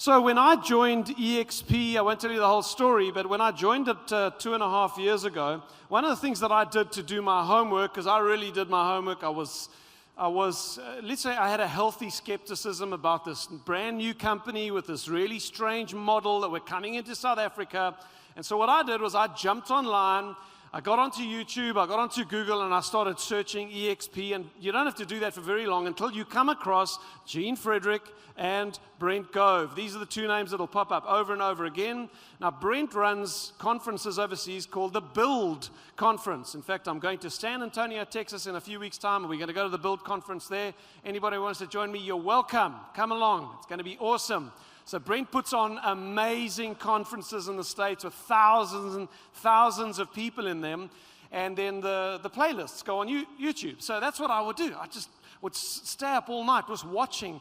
So when I joined EXP, I won't tell you the whole story, but when I joined it 2.5 years ago, one of the things that I did to do my homework, because I really did my homework, let's say I had a healthy skepticism about this brand new company with this really strange model that we're coming into South Africa. And so what I did was I jumped online, I got onto YouTube, I got onto Google, and I started searching EXP. And you don't have to do that for very long until you come across Gene Frederick and Brent Gove. These are the two names that will pop up over and over again. Now, Brent runs conferences overseas called the Build Conference. In fact, I'm going to San Antonio, Texas in a few weeks' time, and we're going to go to the Build Conference there. Anybody who wants to join me, you're welcome. Come along. It's going to be awesome. So Brent puts on amazing conferences in the States with thousands and thousands of people in them. And then the playlists go on YouTube. So that's what I would do. I just would stay up all night just watching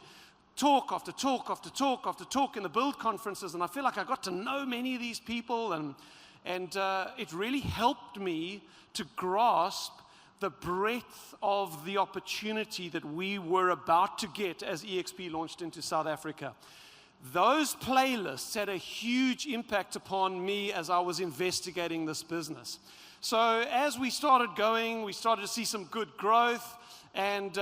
talk after talk after talk after talk in the Build conferences. And I feel like I got to know many of these people. And it really helped me to grasp the breadth of the opportunity that we were about to get as EXP launched into South Africa. Those playlists had a huge impact upon me as I was investigating this business. So as we started going, we started to see some good growth, and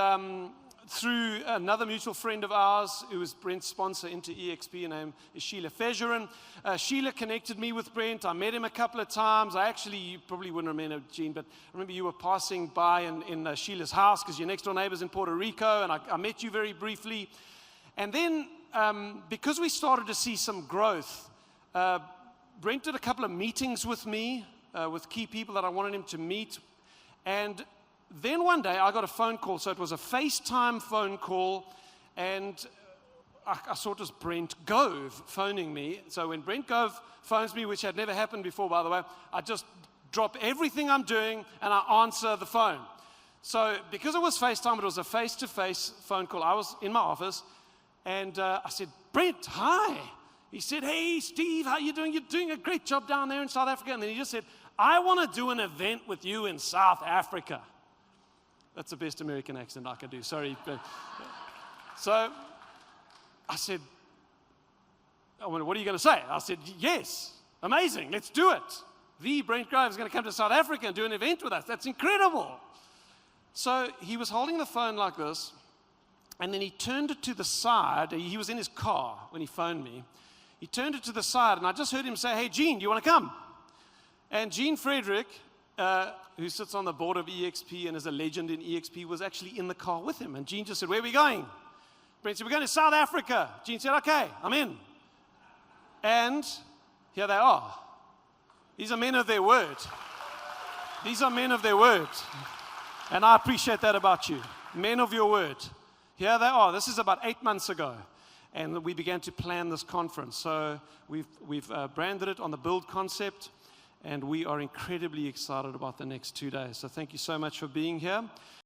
through another mutual friend of ours, who was Brent's sponsor into EXP, her name is Sheila Fejerin. Sheila connected me with Brent. I met him a couple of times. You probably wouldn't remember, Gene, but I remember you were passing by in Sheila's house because you're next door neighbors in Puerto Rico, and I met you very briefly. And then because we started to see some growth, Brent did a couple of meetings with me, with key people that I wanted him to meet. And then one day I got a phone call. So it was a FaceTime phone call, and I saw it was Brent Gove phoning me. So when Brent Gove phones me, which had never happened before, by the way, I just drop everything I'm doing and I answer the phone. So because it was FaceTime, it was a face-to-face phone call. I was in my office. And I said, Brent, hi. He said, hey, Steve, how you doing? You're doing a great job down there in South Africa. And then he just said, I want to do an event with you in South Africa. That's the best American accent I could do. Sorry. So I said, what are you going to say? I said, yes, amazing. Let's do it. The Brent Grove is going to come to South Africa and do an event with us. That's incredible. So he was holding the phone like this. And then he turned it to the side. He was in his car when he phoned me. He turned it to the side, and I just heard him say, hey, Gene, do you want to come? And Gene Frederick, who sits on the board of EXP and is a legend in EXP, was actually in the car with him. And Gene just said, where are we going? Brent said, we're going to South Africa. Gene said, okay, I'm in. And here they are. These are men of their word. These are men of their word. And I appreciate that about you. Men of your word. Here they are. This is about 8 months ago, and we began to plan this conference. So we've branded it on the Build concept, and we are incredibly excited about the next 2 days. So thank you so much for being here.